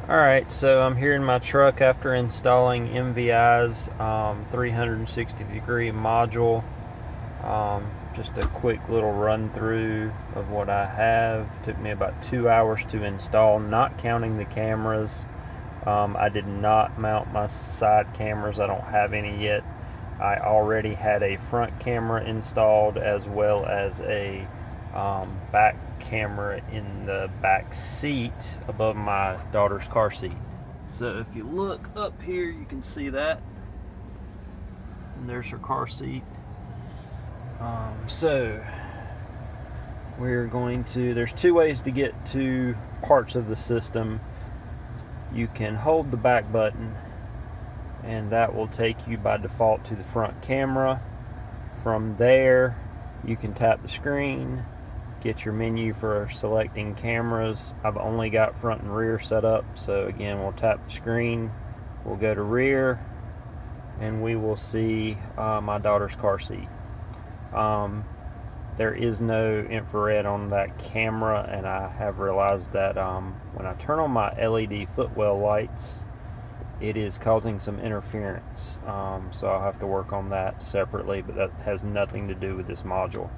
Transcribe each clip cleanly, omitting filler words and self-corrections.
Alright, so I'm here in my truck after installing MVI's 360 degree module. Just a quick little run through of what I have. Took me about 2 hours to install, not counting the cameras. I did not mount my side cameras, I don't have any yet. I already had a front camera installed as well as a back camera in the back seat above my daughter's car seat. So if you look up here, you can see that. And there's her car seat. So we're going to, there's two ways to get to parts of the system. You can hold the back button and that will take you by default to the front camera. From there, you can tap the screen, get your menu for selecting cameras. I've only got front and rear set up, so again, we'll tap the screen, we'll go to rear, and we will see my daughter's car seat. There is no infrared on that camera, and I have realized that when I turn on my LED footwell lights, it is causing some interference, so I'll have to work on that separately, but that has nothing to do with this module.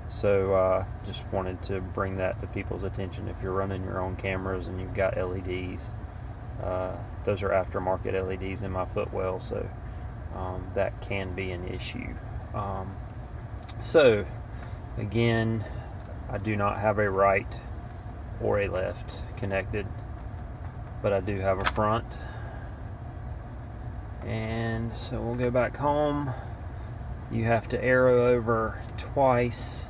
So just wanted to bring that to people's attention. If you're running your own cameras and you've got LEDs, those are aftermarket LEDs in my footwell, so that can be an issue. So again, I do not have a right or a left connected, but I do have a front. And so we'll go back home. You have to arrow over twice.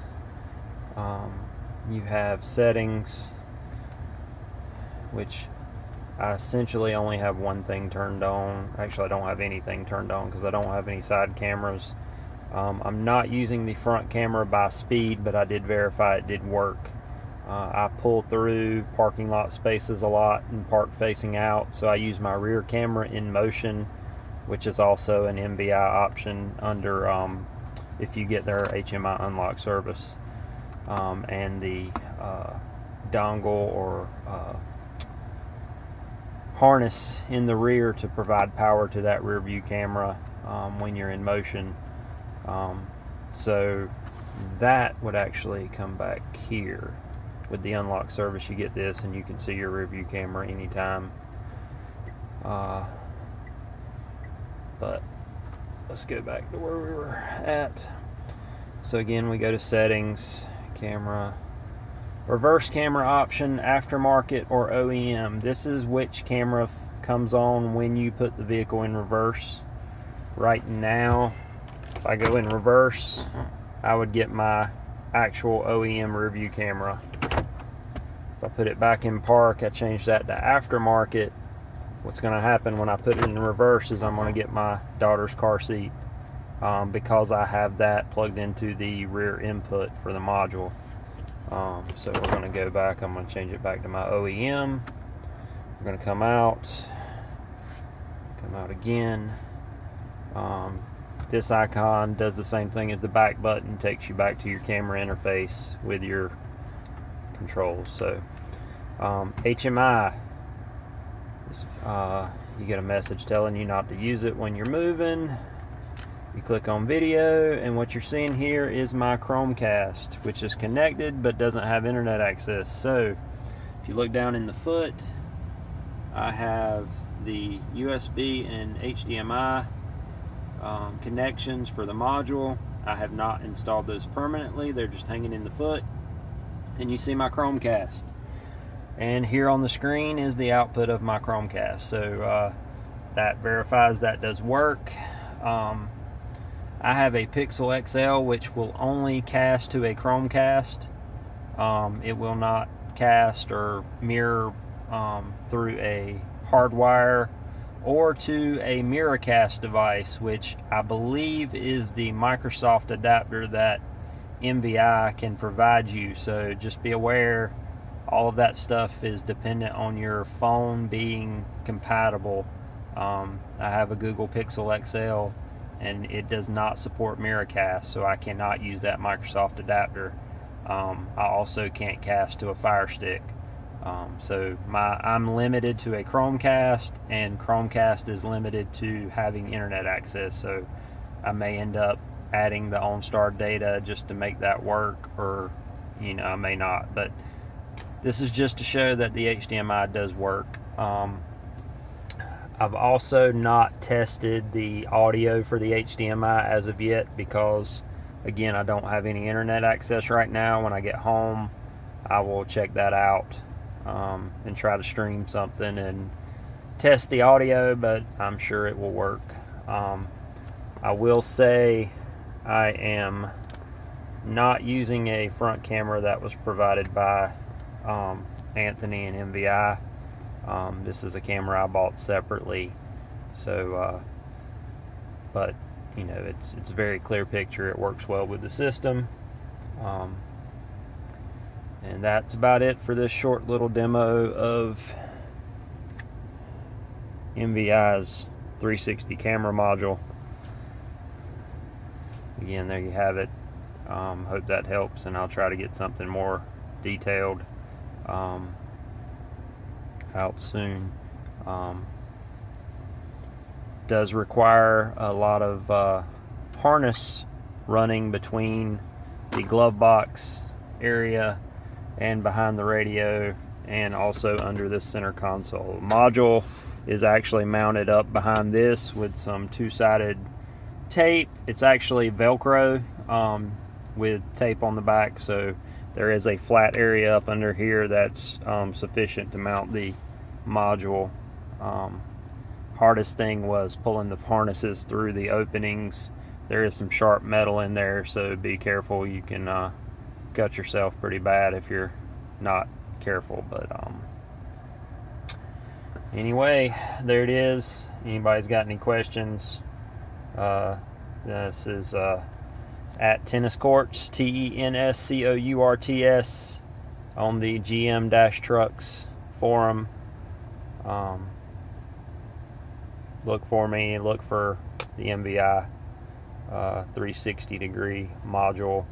You have settings, which I essentially only have one thing turned on. Actually, I don't have anything turned on because I don't have any side cameras. I'm not using the front camera by speed, but I did verify it did work. I pull through parking lot spaces a lot and park facing out, so I use my rear camera in motion, which is also an MVI option under if you get their HMI unlock service. And the dongle or harness in the rear to provide power to that rear view camera when you're in motion. So that would actually come back here. With the unlock service, you get this and you can see your rear view camera anytime. But let's go back to where we were at. So again, we go to settings, camera, reverse camera option, aftermarket or OEM. This is which camera comes on when you put the vehicle in reverse. Right now, if I go in reverse, I would get my actual OEM rear view camera. If I put it back in park, I change that to aftermarket. What's going to happen when I put it in reverse is I'm going to get my daughter's car seat because I have that plugged into the rear input for the module. So we're going to go back. I'm going to change it back to my OEM. We're going to come out again. This icon does the same thing as the back button, takes you back to your camera interface with your controls. So HMI, you get a message telling you not to use it when you're moving. You click on video, and what you're seeing here is my Chromecast, which is connected but doesn't have internet access. So if you look down in the foot, I have the USB and HDMI connections for the module. I have not installed those permanently, they're just hanging in the foot. And you see my Chromecast, and here on the screen is the output of my Chromecast. So that verifies that does work. I have a Pixel XL which will only cast to a Chromecast. It will not cast or mirror through a hardwire or to a Miracast device, which I believe is the Microsoft adapter that MVI can provide you. So just be aware, all of that stuff is dependent on your phone being compatible. I have a Google Pixel XL and it does not support Miracast, so I cannot use that Microsoft adapter. I also can't cast to a Fire Stick. So I'm limited to a Chromecast, and Chromecast is limited to having internet access. So I may end up adding the OnStar data just to make that work, or I may not. But this is just to show that the HDMI does work. I've also not tested the audio for the HDMI as of yet because, again, I don't have any internet access right now. When I get home, I will check that out and try to stream something and test the audio, but I'm sure it will work. I will say I am not using a front camera that was provided by Anthony and MVI. This is a camera I bought separately, so but it's a very clear picture. It works well with the system, and that's about it for this short little demo of MVI's 360 camera module. Again, there you have it. Hope that helps, and I'll try to get something more detailed out soon. Does require a lot of harness running between the glove box area and behind the radio, and also under this center console. The module is actually mounted up behind this with some two-sided tape. It's actually Velcro with tape on the back, so there is a flat area up under here that's sufficient to mount the module. Hardest thing was pulling the harnesses through the openings. There is some sharp metal in there, so be careful. You can cut yourself pretty bad if you're not careful. But anyway, there it is. Anybody's got any questions? This is at Tennis Courts, TENSCOURTS, on the GM-Trucks forum. Look for me, look for the MVI 360 degree module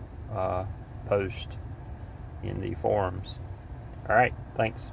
post in the forums. All right, thanks.